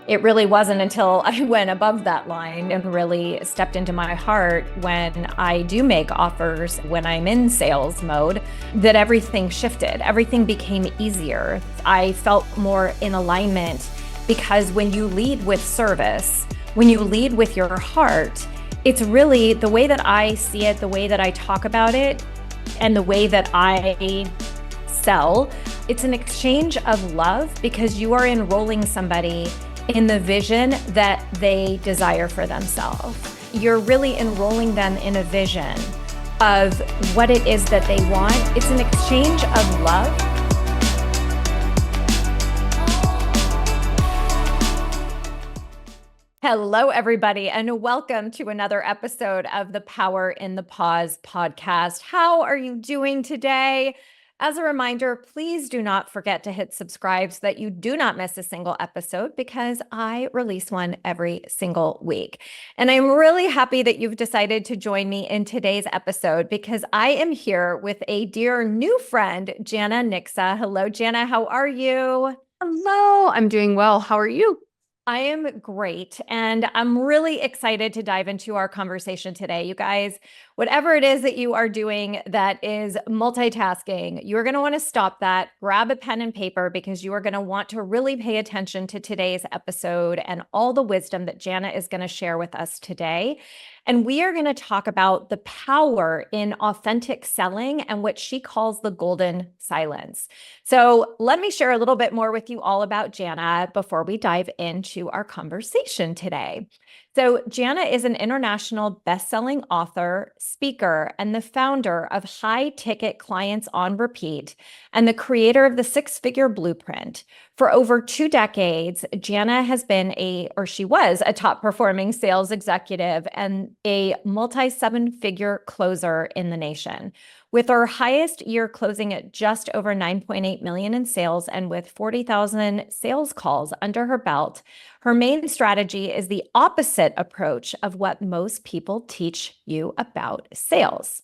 It really wasn't until I went above that line and really stepped into my heart when I do make offers, when I'm in sales mode, that everything shifted. Everything became easier. I felt more in alignment because when you lead with service, when you lead with your heart, it's really the way that I see it, the way that I talk about it, and the way that I sell. It's an exchange of love because you are enrolling somebody in the vision that they desire for themselves. You're really enrolling them in a vision of what it is that they want. It's an exchange of love. Hello, everybody, and welcome to another episode of the Power in the Pause podcast. How are you doing today? As a reminder, please do not forget to hit subscribe so that you do not miss a single episode because I release one every single week. And I'm really happy that you've decided to join me in today's episode because I am here with a dear new friend, Jana Niksa. Hello, Jana. How are you? Hello, I'm doing well. How are you? I am great. And I'm really excited to dive into our conversation today. You guys, whatever it is that you are doing that is multitasking, you're going to want to stop that, grab a pen and paper because you are going to want to really pay attention to today's episode and all the wisdom that Jana is going to share with us today. And we are going to talk about the power in authentic selling and what she calls the golden silence. So let me share a little bit more with you all about Jana before we dive into our conversation today. So Jana is an international best-selling author, speaker, and the founder of High Ticket Clients on Repeat and the creator of the Six-Figure Blueprint. For over 2 decades, Jana has been she was a top performing sales executive and a multi-7-figure closer in the nation. With her highest year closing at just over 9.8 million in sales and with 40,000 sales calls under her belt, her main strategy is the opposite approach of what most people teach you about sales.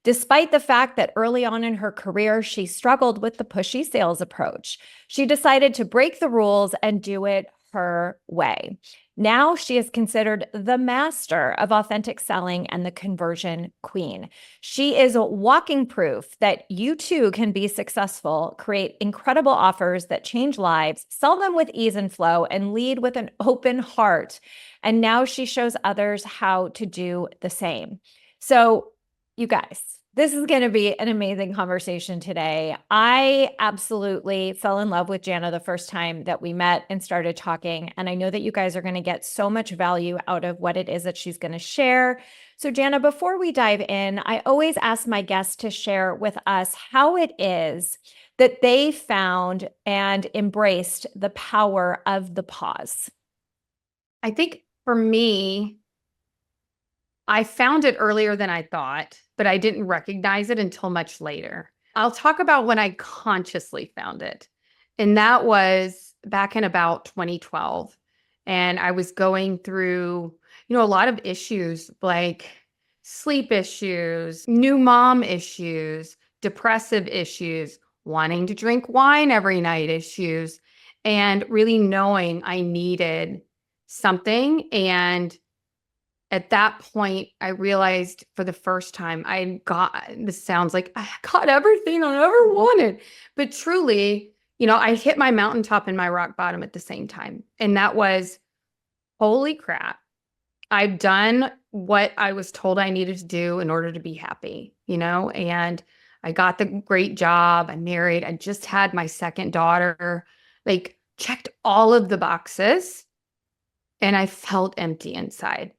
Despite the fact that early on in her career, she struggled with the pushy sales approach, she decided to break the rules and do it her way. Now she is considered the master of authentic selling and the conversion queen. She is walking proof that you too can be successful, create incredible offers that change lives, sell them with ease and flow, and lead with an open heart. And now she shows others how to do the same. So, you guys, this is going to be an amazing conversation today. I absolutely fell in love with Jana the first time that we met and started talking. And I know that you guys are going to get so much value out of what it is that she's going to share. So Jana, before we dive in, I always ask my guests to share with us how it is that they found and embraced the power of the pause. I think for me, I found it earlier than I thought, but I didn't recognize it until much later. I'll talk about when I consciously found it. And that was back in about 2012. And I was going through, a lot of issues like sleep issues, new mom issues, depressive issues, wanting to drink wine every night issues, and really knowing I needed something. And at that point, I realized for the first time, this sounds like I got everything I ever wanted. But truly, I hit my mountaintop and my rock bottom at the same time. And that was, holy crap, I've done what I was told I needed to do in order to be happy, and I got the great job. I'm married. I just had my second daughter, like checked all of the boxes, and I felt empty inside.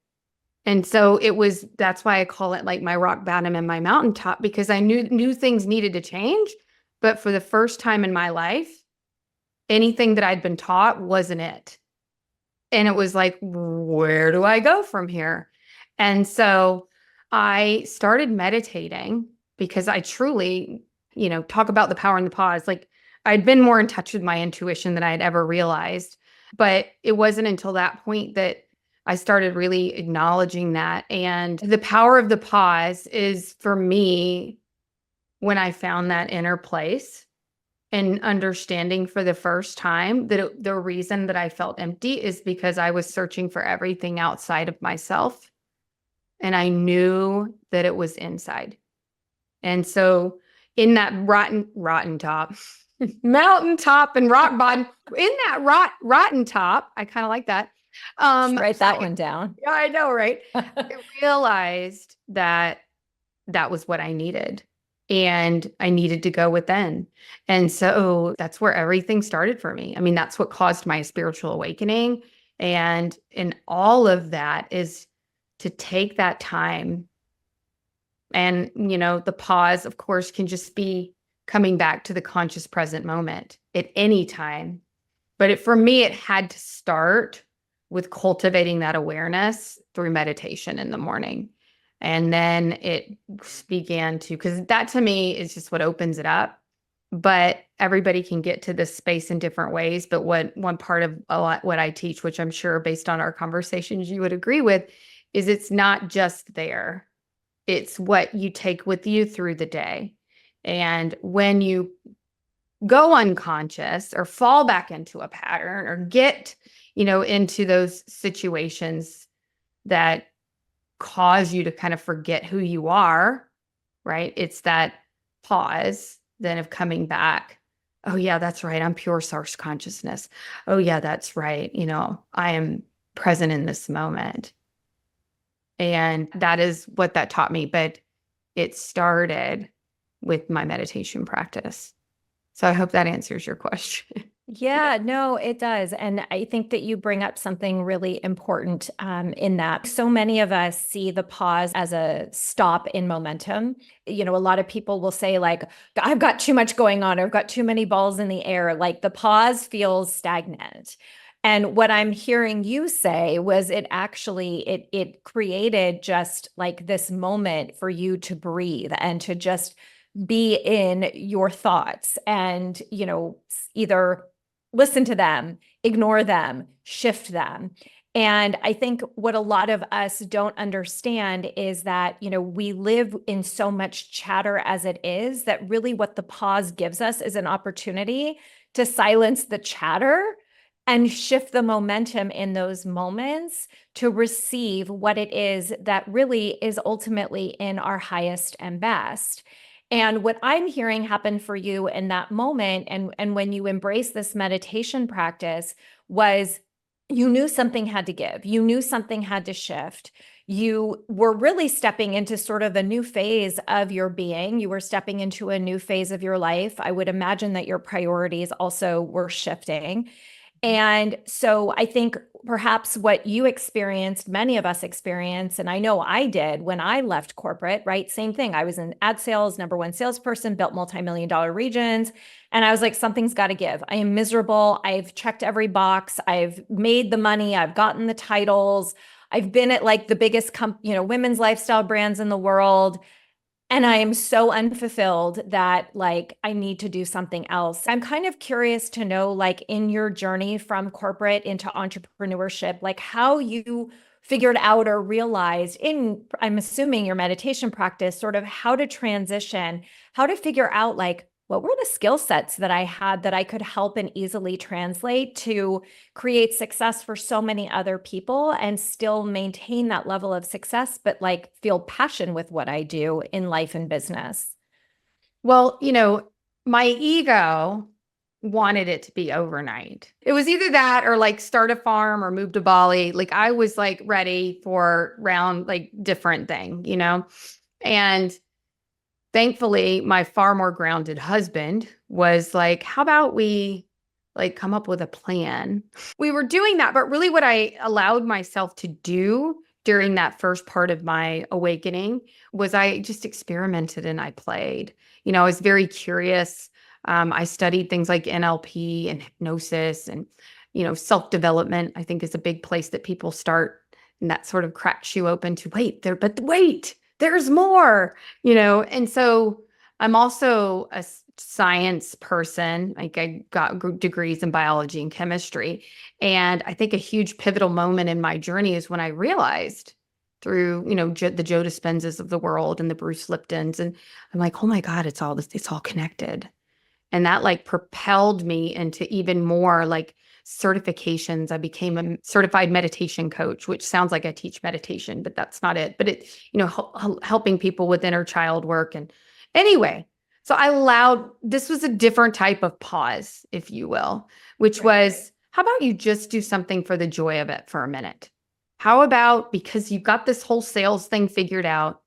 And so that's why I call it like my rock bottom and my mountaintop, because I knew things needed to change. But for the first time in my life, anything that I'd been taught wasn't it. And it was like, where do I go from here? And so I started meditating because I truly, talk about the power in the pause. Like I'd been more in touch with my intuition than I had ever realized. But it wasn't until that point that I started really acknowledging that. And the power of the pause is for me when I found that inner place and understanding for the first time that the reason that I felt empty is because I was searching for everything outside of myself. And I knew that it was inside. And so in that rotten top, mountaintop and rock bottom, in that rotten top, I kind of like that. Should write that one down. Yeah, I know, right? I realized that that was what I needed. And I needed to go within. And so that's where everything started for me. I mean, that's what caused my spiritual awakening. And in all of that is to take that time. And, the pause, of course, can just be coming back to the conscious present moment at any time. But for me, it had to start with cultivating that awareness through meditation in the morning. And then it began to, because that to me is just what opens it up. But everybody can get to this space in different ways. But one part of a lot what I teach, which I'm sure based on our conversations you would agree with, is it's not just there. It's what you take with you through the day. And when you go unconscious or fall back into a pattern or get, into those situations that cause you to kind of forget who you are, right? It's that pause then of coming back. Oh yeah, that's right. I'm pure source consciousness. Oh yeah, that's right. I am present in this moment. And that is what that taught me. But it started with my meditation practice. So I hope that answers your question. Yeah, no, it does. And I think that you bring up something really important in that. So many of us see the pause as a stop in momentum. A lot of people will say, like, I've got too much going on, or I've got too many balls in the air. Like the pause feels stagnant. And what I'm hearing you say was it created just like this moment for you to breathe and to just be in your thoughts and, either listen to them, ignore them, shift them. And I think what a lot of us don't understand is that, we live in so much chatter as it is, that really what the pause gives us is an opportunity to silence the chatter and shift the momentum in those moments to receive what it is that really is ultimately in our highest and best. And what I'm hearing happen for you in that moment, and when you embrace this meditation practice, was you knew something had to give. You knew something had to shift. You were really stepping into sort of a new phase of your being. You were stepping into a new phase of your life. I would imagine that your priorities also were shifting. And so I think perhaps what you experienced, many of us experienced, and I know I did when I left corporate, right? Same thing. I was in ad sales, number one salesperson, built multi-million-dollar regions. And I was like, something's got to give. I am miserable. I've checked every box. I've made the money. I've gotten the titles. I've been at like the biggest, women's lifestyle brands in the world. And I am so unfulfilled that like I need to do something else. I'm kind of curious to know, like, in your journey from corporate into entrepreneurship, like how you figured out or realized in, I'm assuming your meditation practice, sort of how to transition, how to figure out like what were the skill sets that I had that I could help and easily translate to create success for so many other people and still maintain that level of success, but like feel passion with what I do in life and business. Well, my ego wanted it to be overnight. It was either that or like start a farm or move to Bali. Like I was like ready for round, like different thing, And thankfully, my far more grounded husband was like, how about we like come up with a plan? We were doing that, but really what I allowed myself to do during that first part of my awakening was I just experimented and I played. I was very curious. I studied things like NLP and hypnosis and, self-development, I think is a big place that people start. And that sort of cracks you open to but wait, there's more, And so I'm also a science person. Like I got degrees in biology and chemistry. And I think a huge pivotal moment in my journey is when I realized through, the Joe Dispenzas of the world and the Bruce Liptons. And I'm like, oh my God, it's all connected. And that like propelled me into even more like certifications. I became a certified meditation coach, which sounds like I teach meditation, but that's not it. But it, helping people with inner child work. And anyway, so I allowed, this was a different type of pause, if you will, which Right. was, how about you just do something for the joy of it for a minute? How about, because you've got this whole sales thing figured out,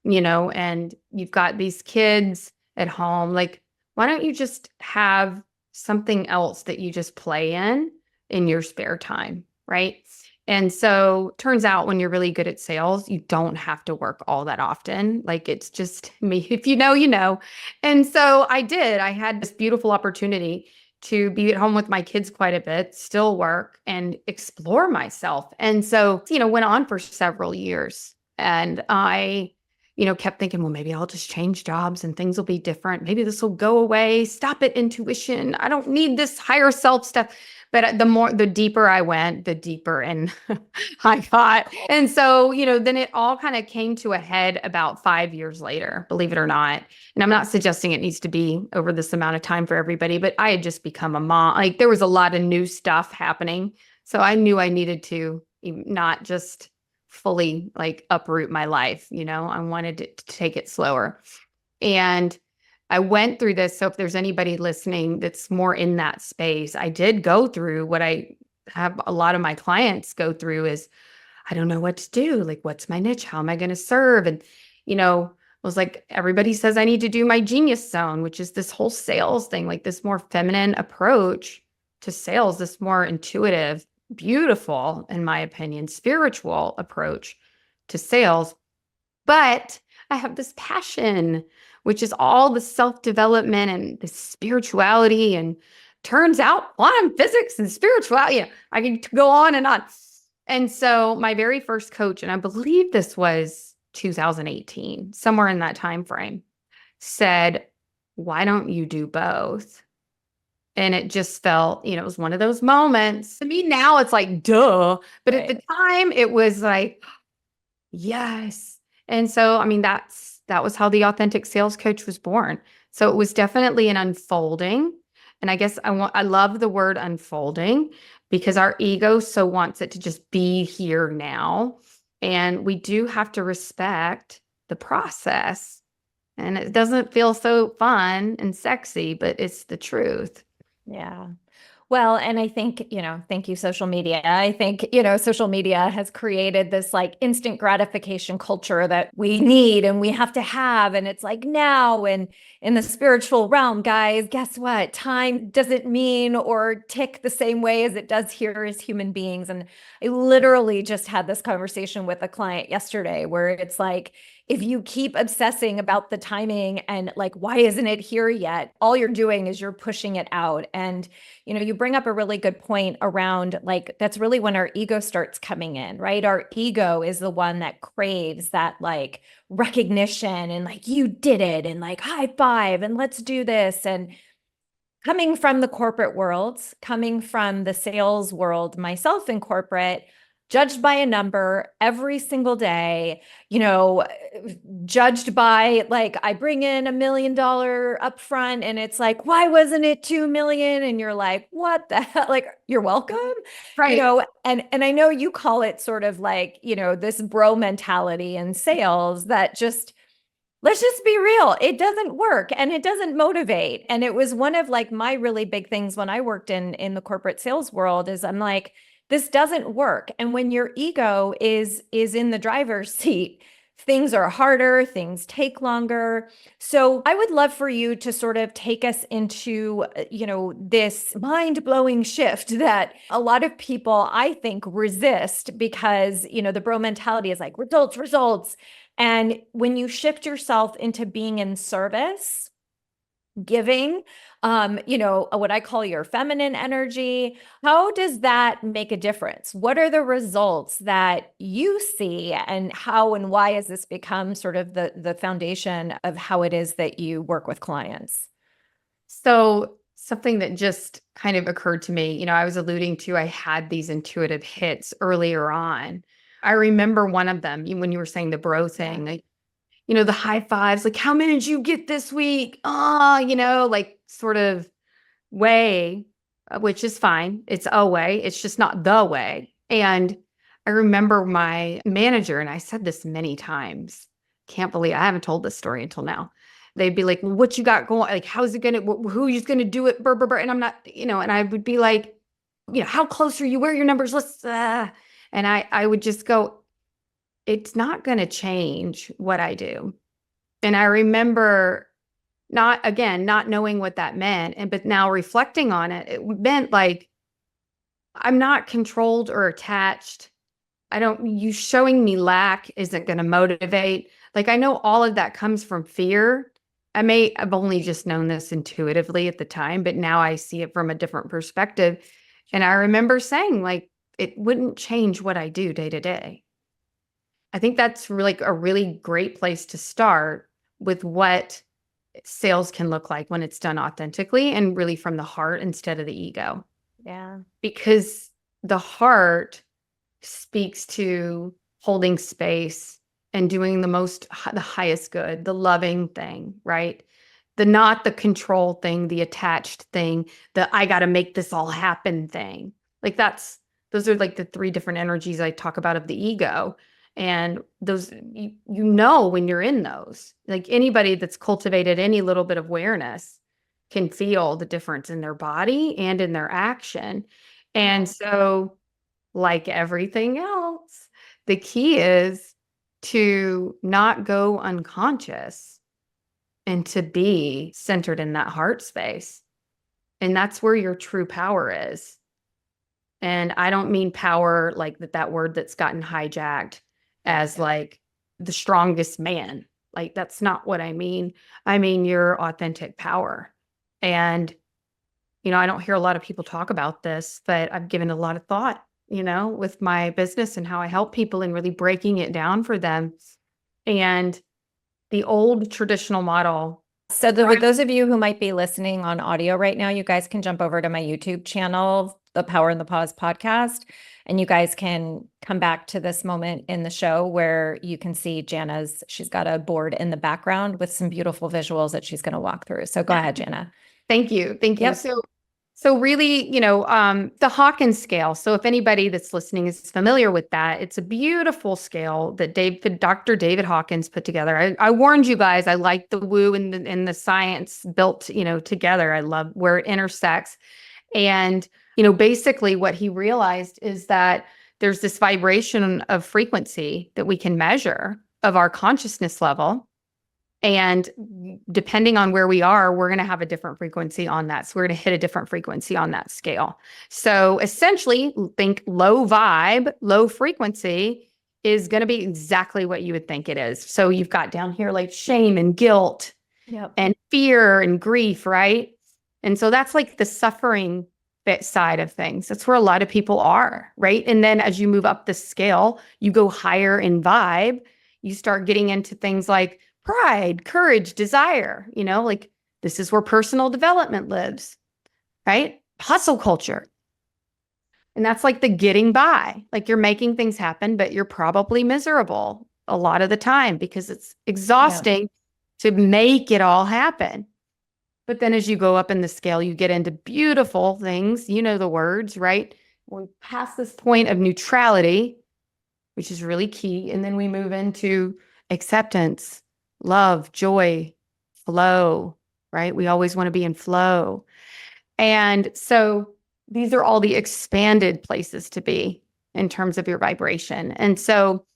and you've got these kids at home, like, why don't you just have something else that you just play in your spare time, right? And so turns out when you're really good at sales, you don't have to work all that often. Like it's just me. If you know, you know. And so I did. I had this beautiful opportunity to be at home with my kids quite a bit, still work and explore myself. And so, went on for several years. And I, kept thinking, well, maybe I'll just change jobs and things will be different. Maybe this will go away. Stop it, intuition. I don't need this higher self stuff. But the deeper I went, the deeper in I got. And so, then it all kind of came to a head about 5 years later, believe it or not. And I'm not suggesting it needs to be over this amount of time for everybody, but I had just become a mom. Like there was a lot of new stuff happening. So I knew I needed to not just fully like uproot my life. I wanted to take it slower. And I went through this. So if there's anybody listening that's more in that space, I did go through what I have a lot of my clients go through is I don't know what to do. Like, what's my niche? How am I going to serve? And, was like, everybody says I need to do my genius zone, which is this whole sales thing, like this more feminine approach to sales, this more intuitive, beautiful, in my opinion, spiritual approach to sales. But I have this passion, which is all the self-development and the spirituality. And turns out quantum physics and spirituality, I can go on and on. And so my very first coach, and I believe this was 2018, somewhere in that time frame, said, why don't you do both? And it just felt, it was one of those moments. To me now, it's like, duh. But at the time, it was like, yes. And so, I mean, that was how the authentic sales coach was born. So it was definitely an unfolding. And I guess I love the word unfolding because our ego so wants it to just be here now. And we do have to respect the process. And it doesn't feel so fun and sexy, but it's the truth. Yeah. Well, and I think, thank you, social media. I think, social media has created this like instant gratification culture that we need and we have to have. And it's like now, and in the spiritual realm, guys, guess what? Time doesn't mean or tick the same way as it does here as human beings. And I literally just had this conversation with a client yesterday where it's like, if you keep obsessing about the timing and like, why isn't it here yet? All you're doing is you're pushing it out. And, you bring up a really good point around like, that's really when our ego starts coming in, right? Our ego is the one that craves that like recognition and like, you did it and like high five and let's do this. And coming from the corporate world, coming from the sales world, myself in corporate, judged by a number every single day, judged by like, I bring in $1 million upfront and it's like, why wasn't it 2 million? And you're like, what the hell? Like, you're welcome. Right. And I know you call it sort of like, this bro mentality in sales that just, let's just be real. It doesn't work and it doesn't motivate. And it was one of like my really big things when I worked in the corporate sales world is I'm like, this doesn't work. And when your ego is in the driver's seat, things are harder, things take longer. So I would love for you to sort of take us into, this mind-blowing shift that a lot of people, I think, resist because, the bro mentality is like results, results. And when you shift yourself into being in service, giving, what I call your feminine energy, how does that make a difference? What are the results that you see and how and why has this become sort of the foundation of how it is that you work with clients? So something that just kind of occurred to me, I was alluding to, I had these intuitive hits earlier on. I remember one of them when you were saying the bro thing, like, the high fives, like, how many did you get this week? Oh, like sort of way, which is fine. It's a way. It's just not the way. And I remember my manager, and I said this many times. Can't believe I haven't told this story until now. They'd be like, well, what you got going? Like, how's it going to, who's going to do it? Brr, brr, brr. And I'm not, and I would be like, how close are you? Where are your numbers? And I would just go, it's not going to change what I do. And I remember not knowing what that meant. But now reflecting on it, it meant like, I'm not controlled or attached. You showing me lack isn't going to motivate. Like, I know all of that comes from fear. I've only just known this intuitively at the time, but now I see it from a different perspective. And I remember saying, like, it wouldn't change what I do day to day. I think that's really a really great place to start with what sales can look like when it's done authentically and really from the heart instead of the ego. Yeah. Because the heart speaks to holding space and doing the highest good, the loving thing, right? Not the control thing, the attached thing, the I got to make this all happen thing. Like those are like the three different energies I talk about of the ego. And those, when you're in those, like anybody that's cultivated any little bit of awareness can feel the difference in their body and in their action. And so, like everything else, the key is to not go unconscious and to be centered in that heart space. And that's where your true power is. And I don't mean power like that word that's gotten hijacked as like the strongest man. Like, that's not what I mean. I mean your authentic power. And, I don't hear a lot of people talk about this, but I've given a lot of thought, with my business and how I help people and really breaking it down for them. And the old traditional model. So with those of you who might be listening on audio right now, you guys can jump over to my YouTube channel, the Power in the Pause podcast, and you guys can come back to this moment in the show where you can see she's got a board in the background with some beautiful visuals that she's going to walk through. So go ahead, Jana. Thank you. Thank you. Yep. So really, the Hawkin scale. So if anybody that's listening is familiar with that, it's a beautiful scale that Dr. David Hawkins put together. I warned you guys, I like the woo and the science built, together. I love where it intersects. And, basically what he realized is that there's this vibration of frequency that we can measure of our consciousness level. And depending on where we are, we're going to have a different frequency on that. So we're going to hit a different frequency on that scale. So essentially, think low vibe, low frequency is going to be exactly what you would think it is. So you've got down here like shame and guilt and fear and grief, right? And so that's like the suffering side of things. That's where a lot of people are, right? And then as you move up the scale, you go higher in vibe, you start getting into things like pride, courage, desire, like this is where personal development lives, right? Hustle culture. And that's like the getting by, like you're making things happen, but you're probably miserable a lot of the time because it's exhausting to make it all happen. But then as you go up in the scale, you get into beautiful things, the words, right? We pass this point of neutrality, which is really key. And then we move into acceptance, love, joy, flow, right? We always want to be in flow. And so these are all the expanded places to be in terms of your vibration. And so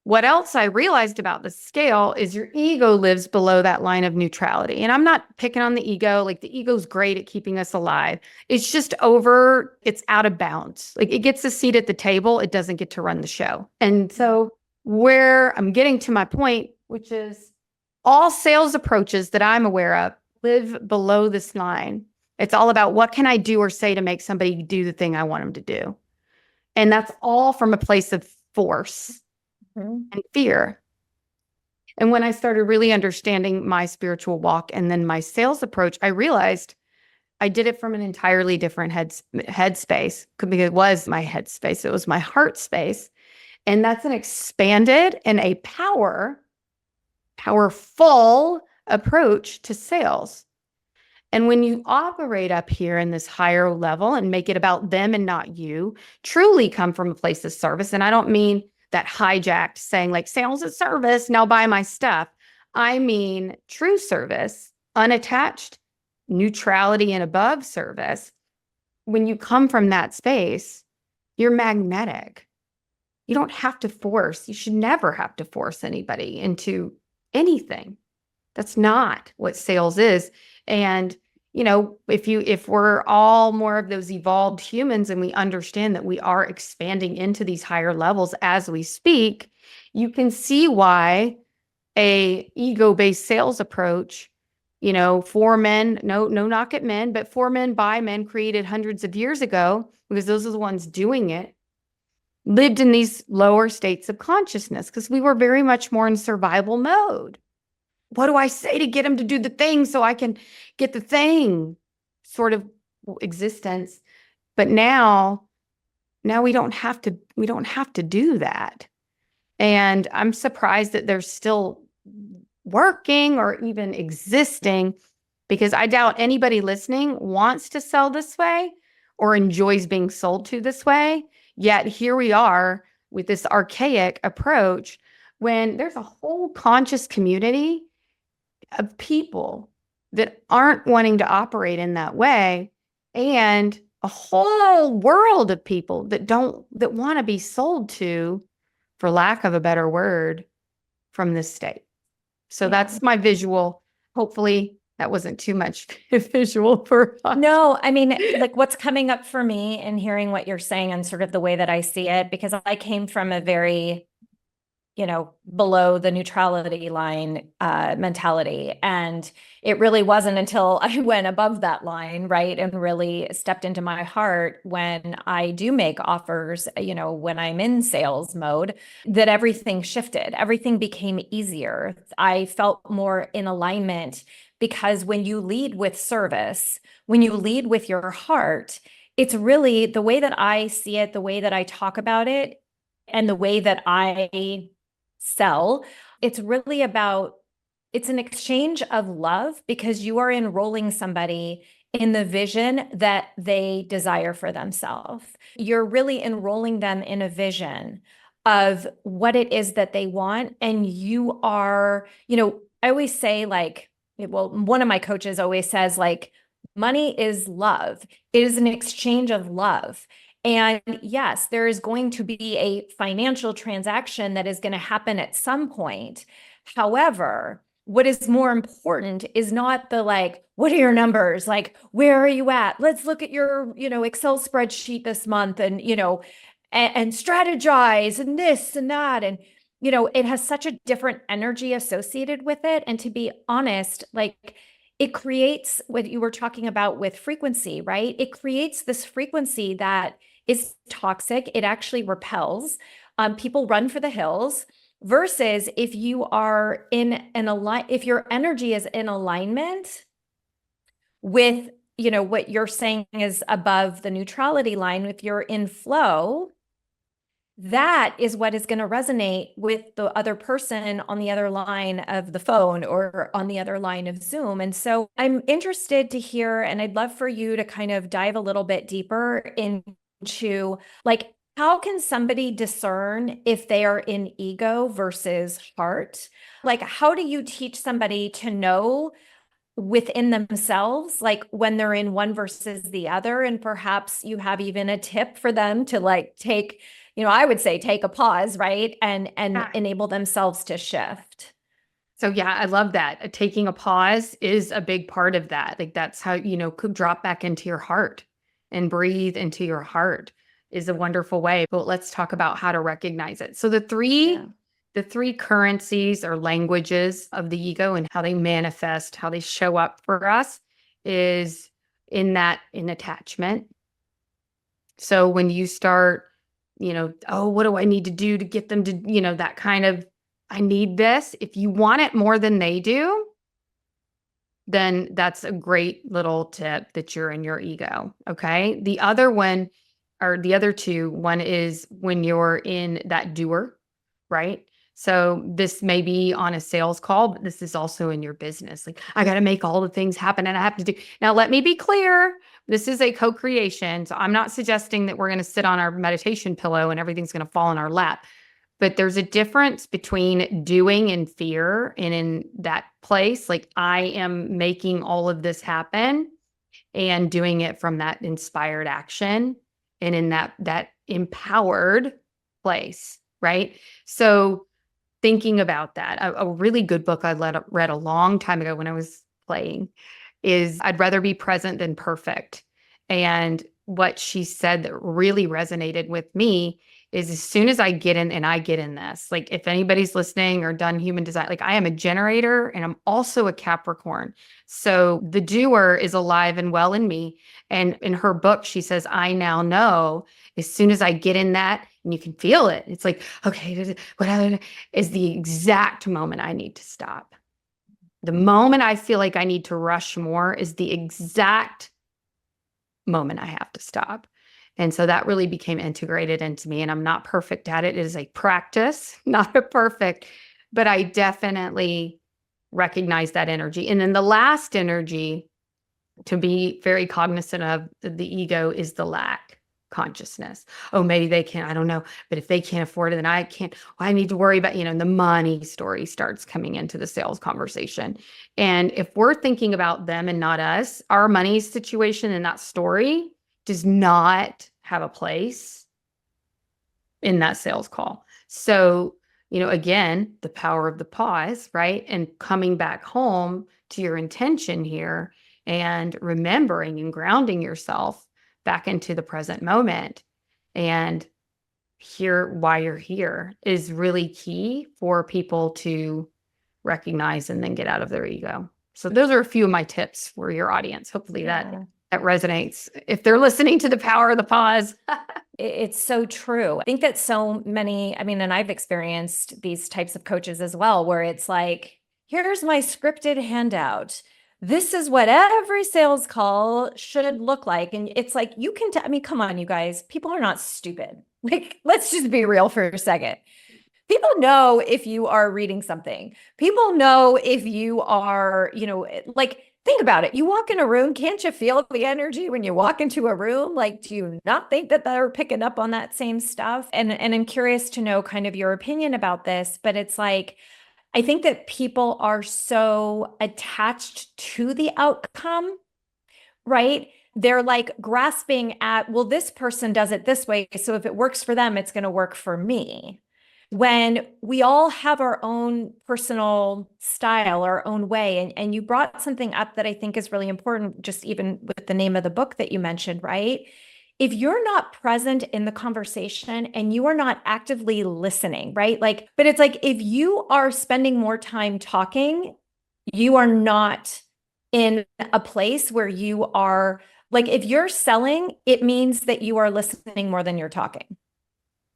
what else I realized about the scale is your ego lives below that line of neutrality. And I'm not picking on the ego. Like, the ego's great at keeping us alive. It's just it's out of bounds. Like, it gets a seat at the table. It doesn't get to run the show. And so where I'm getting to my point, which is all sales approaches that I'm aware of live below this line. It's all about what can I do or say to make somebody do the thing I want them to do. And that's all from a place of force and fear. And when I started really understanding my spiritual walk and then my sales approach, I realized I did it from an entirely different headspace, because it was my headspace. It was my heart space. And that's an expanded and a powerful approach to sales. And when you operate up here in this higher level and make it about them and not you, truly come from a place of service. And I don't mean that hijacked saying like sales is service, now buy my stuff. I mean true service, unattached, neutrality and above service. When you come from that space, you're magnetic. You don't have to force, you should never have to force anybody into anything. That's not what sales is. And if we're all more of those evolved humans and we understand that we are expanding into these higher levels as we speak, you can see why a ego-based sales approach, for men, no knock at men, but for men by men created hundreds of years ago, because those are the ones doing it, lived in these lower states of consciousness because we were very much more in survival mode. What do I say to get him to do the thing so I can get the thing sort of existence? But now we don't have to do that. And I'm surprised that they're still working or even existing, because I doubt anybody listening wants to sell this way or enjoys being sold to this way. Yet here we are with this archaic approach when there's a whole conscious community of people that aren't wanting to operate in that way, and a whole world of people that want to be sold to, for lack of a better word, from this state. So that's my visual. Hopefully that wasn't too much visual for us. No, I mean, like what's coming up for me and hearing what you're saying and sort of the way that I see it, because I came from a very, below the neutrality line mentality. And it really wasn't until I went above that line, right, and really stepped into my heart when I do make offers, when I'm in sales mode, that everything shifted. Everything became easier. I felt more in alignment, because when you lead with service, when you lead with your heart, it's really the way that I see it, the way that I talk about it, and the way that I sell. It's really about, it's an exchange of love, because you are enrolling somebody in the vision that they desire for themselves. You're really enrolling them in a vision of what it is that they want. And you are, I always say, like, well, one of my coaches always says, like, money is love. It is an exchange of love. And yes, there is going to be a financial transaction that is going to happen at some point. However, what is more important is not the, like, what are your numbers? Like, where are you at? Let's look at your, Excel spreadsheet this month and, and strategize and this and that. And, it has such a different energy associated with it. And to be honest, like, it creates what you were talking about with frequency, right? It creates this frequency that is toxic. It actually repels. People run for the hills. Versus if you are if your energy is in alignment with, what you're saying is above the neutrality line, if you're in flow, that is what is going to resonate with the other person on the other line of the phone or on the other line of Zoom. And so I'm interested to hear, and I'd love for you to kind of dive a little bit deeper into, like, how can somebody discern if they are in ego versus heart? Like, how do you teach somebody to know within themselves, like when they're in one versus the other? And perhaps you have even a tip for them to, like, take, I would say take a pause, right? And enable themselves to shift. So yeah, I love that. Taking a pause is a big part of that. Like that's how, could drop back into your heart and breathe into your heart is a wonderful way. But let's talk about how to recognize it. So the three currencies or languages of the ego and how they manifest, how they show up for us is in attachment. So when you start, oh, what do I need to do to get them to, that kind of, I need this. If you want it more than they do, then that's a great little tip that you're in your ego. Okay. The other one, or the other two, one is when you're in that doer, right? So this may be on a sales call, but this is also in your business. Like, I got to make all the things happen and I have to do. Now, let me be clear. This is a co-creation. So I'm not suggesting that we're going to sit on our meditation pillow and everything's going to fall in our lap. But there's a difference between doing in fear and in that place. Like, I am making all of this happen, and doing it from that inspired action and in that empowered place, right? So thinking about that, a really good book I read a long time ago when I was playing is I'd rather be present than perfect. And what she said that really resonated with me is, as soon as I get in, and I get in this, like, if anybody's listening or done human design, like, I am a generator and I'm also a Capricorn. So the doer is alive and well in me. And in her book, she says, I now know, as soon as I get in that, and you can feel it, it's like, okay, what is the exact moment I need to stop. The moment I feel like I need to rush more is the exact moment I have to stop. And so that really became integrated into me. And I'm not perfect at it. It is a practice, not a perfect, but I definitely recognize that energy. And then the last energy to be very cognizant of the ego is the lack consciousness. Oh, maybe they can't, I don't know. But if they can't afford it, then I can't, well, I need to worry about, the money story starts coming into the sales conversation. And if we're thinking about them and not us, our money situation in that story does not have a place in that sales call. So, again, the power of the pause, right? And coming back home to your intention here and remembering and grounding yourself back into the present moment and hear why you're here is really key for people to recognize and then get out of their ego. So those are a few of my tips for your audience. Hopefully that resonates if they're listening to the power of the pause. It's so true. I think that so many, and I've experienced these types of coaches as well, where it's like, here's my scripted handout. This is what every sales call should look like. And it's like, you can, come on, you guys, people are not stupid. Like, let's just be real for a second. People know if you are reading something. People know if you are, like, think about it. You walk in a room, can't you feel the energy when you walk into a room? Like, do you not think that they're picking up on that same stuff? And I'm curious to know kind of your opinion about this, but it's like, I think that people are so attached to the outcome, right? They're like grasping at, well, this person does it this way. So if it works for them, it's going to work for me. When we all have our own personal style, our own way. And you brought something up that I think is really important, just even with the name of the book that you mentioned, right? If you're not present in the conversation and you are not actively listening, right? Like, but it's like, if you are spending more time talking, you are not in a place where you are, like, if you're selling, it means that you are listening more than you're talking.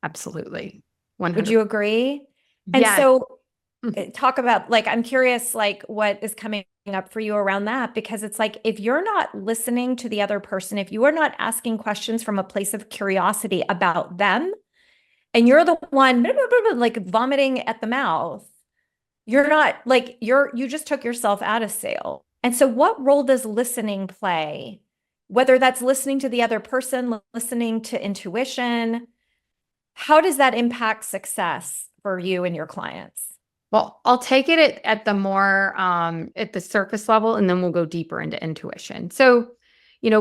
Absolutely. 100%. Would you agree? And so talk about, like, I'm curious, like, what is coming up for you around that? Because it's like, if you're not listening to the other person, if you are not asking questions from a place of curiosity about them, and you're the one like vomiting at the mouth, you're not, like, you just took yourself out of sale. And so what role does listening play? Whether that's listening to the other person, listening to intuition, how does that impact success for you and your clients? Well, I'll take it at the more at the surface level, and then we'll go deeper into intuition. So,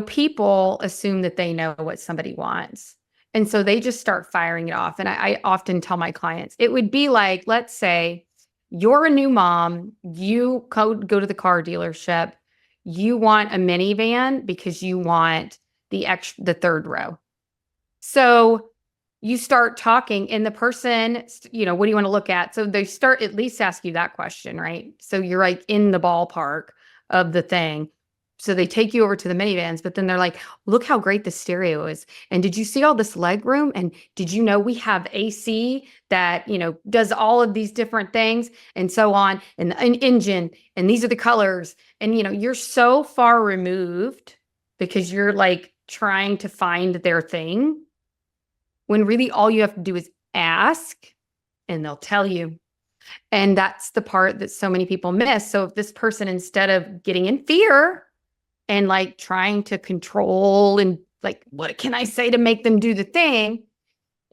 people assume that they know what somebody wants. And so they just start firing it off. And I often tell my clients, it would be like, let's say you're a new mom, you go to the car dealership, you want a minivan because you want the third row. So you start talking and the person, what do you want to look at? So they start at least ask you that question, right? So you're like in the ballpark of the thing. So they take you over to the minivans, but then they're like, look how great the stereo is. And did you see all this leg room? And did you know we have AC that, does all of these different things and so on, and an engine, and these are the colors. And, you're so far removed because you're like trying to find their thing, when really all you have to do is ask and they'll tell you. And that's the part that so many people miss. So if this person, instead of getting in fear and like trying to control and like, what can I say to make them do the thing?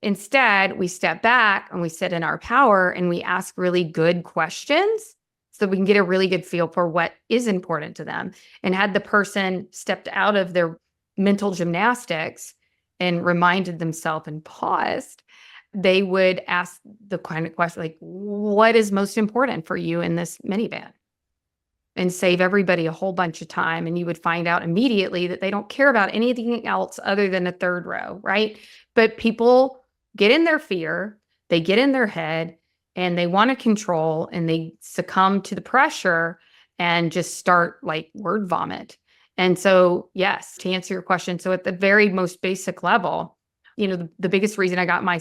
Instead, we step back and we sit in our power and we ask really good questions so we can get a really good feel for what is important to them. And had the person stepped out of their mental gymnastics and reminded themselves and paused, they would ask the kind of question like, what is most important for you in this minivan? And save everybody a whole bunch of time. And you would find out immediately that they don't care about anything else other than a third row, right? But people get in their fear, they get in their head, and they want to control, and they succumb to the pressure and just start like word vomit. And so, yes, to answer your question, so at the very most basic level, the biggest reason I got my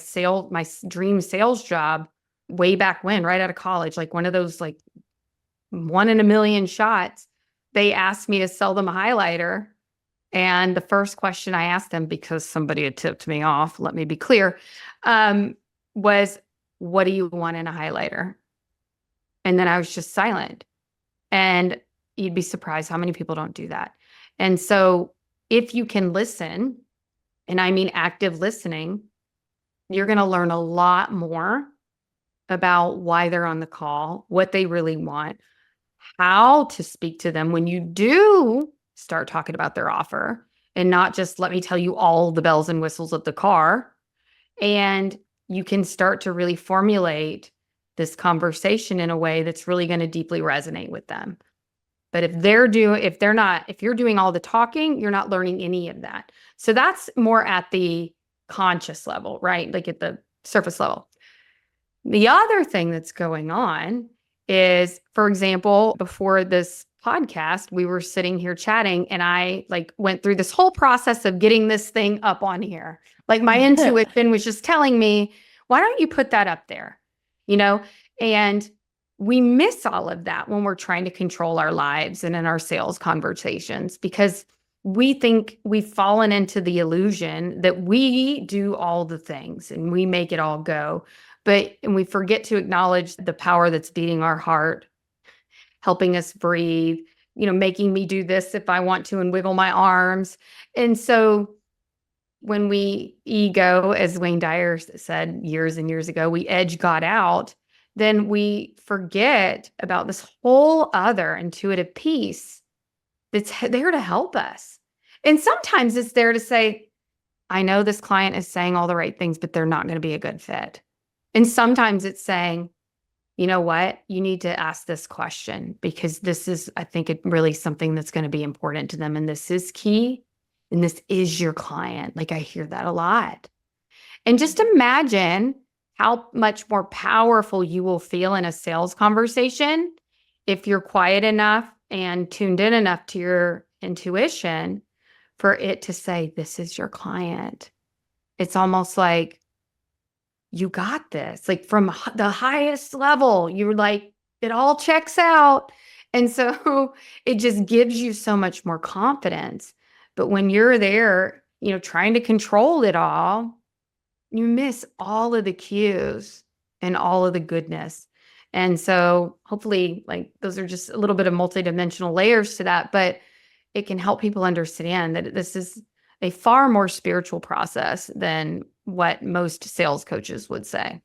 dream sales job way back when, right out of college, like one of those like 1 in a million shots, they asked me to sell them a highlighter. And the first question I asked them, because somebody had tipped me off, let me be clear, was, what do you want in a highlighter? And then I was just silent. And you'd be surprised how many people don't do that. And so if you can listen, and I mean active listening, you're going to learn a lot more about why they're on the call, what they really want, how to speak to them when you do start talking about their offer, and not just let me tell you all the bells and whistles of the car. And you can start to really formulate this conversation in a way that's really going to deeply resonate with them. But if you're doing all the talking, you're not learning any of that. So that's more at the conscious level, right? Like at the surface level. The other thing that's going on is, for example, before this podcast, we were sitting here chatting, and I like went through this whole process of getting this thing up on here. Like my intuition was just telling me, why don't you put that up there? And we miss all of that when we're trying to control our lives and in our sales conversations, because we think we've fallen into the illusion that we do all the things and we make it all go. And we forget to acknowledge the power that's beating our heart, helping us breathe, making me do this if I want to and wiggle my arms. And so when we ego, as Wayne Dyer said years and years ago, we edge God out, then we forget about this whole other intuitive piece that's there to help us. And sometimes it's there to say, I know this client is saying all the right things, but they're not going to be a good fit. And sometimes it's saying, you know what, you need to ask this question, because this is, I think, really something that's going to be important to them. And this is key. And this is your client. Like I hear that a lot. And just imagine how much more powerful you will feel in a sales conversation if you're quiet enough and tuned in enough to your intuition for it to say, this is your client. It's almost like, you got this, like from the highest level, you're like, it all checks out. And so it just gives you so much more confidence. But when you're there, trying to control it all, you miss all of the cues and all of the goodness. And so hopefully, like, those are just a little bit of multidimensional layers to that, but it can help people understand that this is a far more spiritual process than what most sales coaches would say.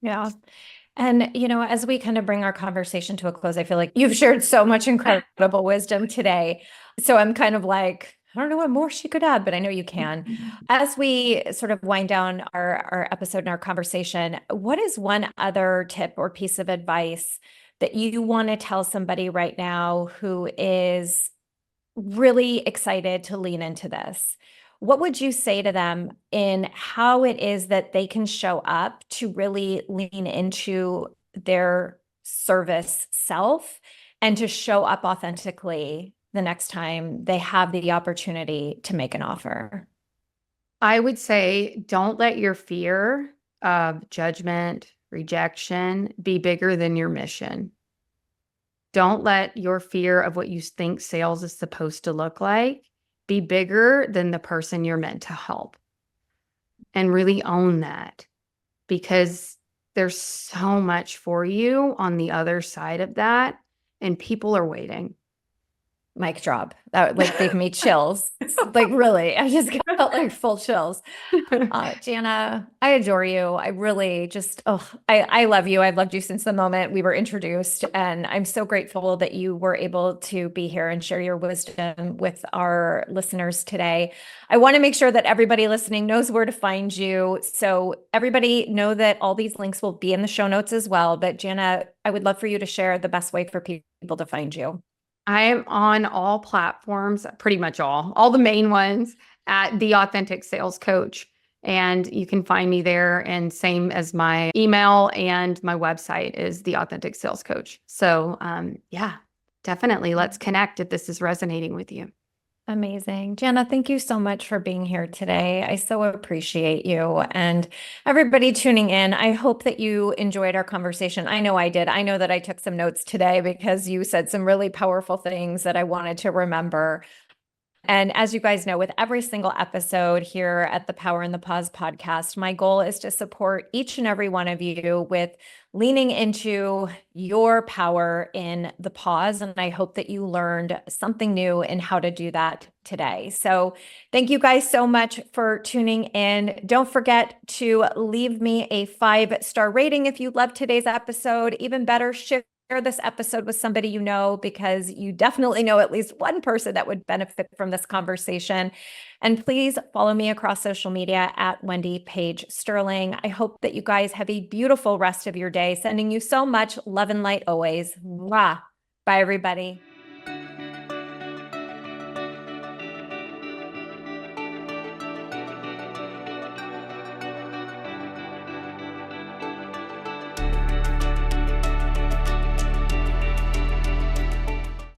Yeah. And, as we kind of bring our conversation to a close, I feel like you've shared so much incredible wisdom today. So I'm kind of like, I don't know what more she could add, but I know you can. As we sort of wind down our episode and our conversation, what is one other tip or piece of advice that you want to tell somebody right now who is really excited to lean into this? What would you say to them in how it is that they can show up to really lean into their service self and to show up authentically the next time they have the opportunity to make an offer? I would say, don't let your fear of judgment, rejection be bigger than your mission. Don't let your fear of what you think sales is supposed to look like be bigger than the person you're meant to help. And really own that, because there's so much for you on the other side of that, and people are waiting. Mic drop. That like gave me chills. Like really, I just got like full chills. Jana, I adore you. I really just, oh, I love you. I've loved you since the moment we were introduced. And I'm so grateful that you were able to be here and share your wisdom with our listeners today. I want to make sure that everybody listening knows where to find you. So everybody know that all these links will be in the show notes as well. But Jana, I would love for you to share the best way for people to find you. I am on all platforms, pretty much all the main ones at The Authentic Sales Coach. And you can find me there. And same as my email and my website is The Authentic Sales Coach. So, yeah, definitely let's connect if this is resonating with you. Amazing. Jana, thank you so much for being here today. I so appreciate you and everybody tuning in. I hope that you enjoyed our conversation. I know I did. I know that I took some notes today because you said some really powerful things that I wanted to remember. And as you guys know, with every single episode here at the Power in the Pause podcast, my goal is to support each and every one of you with leaning into your power in the pause. And I hope that you learned something new in how to do that today. So thank you guys so much for tuning in. Don't forget to leave me a 5-star rating if you loved today's episode. Even better, share this episode with somebody you know, because you definitely know at least one person that would benefit from this conversation. And please follow me across social media at Wendy Page Sterling. I hope that you guys have a beautiful rest of your day. Sending you so much love and light always. Mwah. Bye, everybody.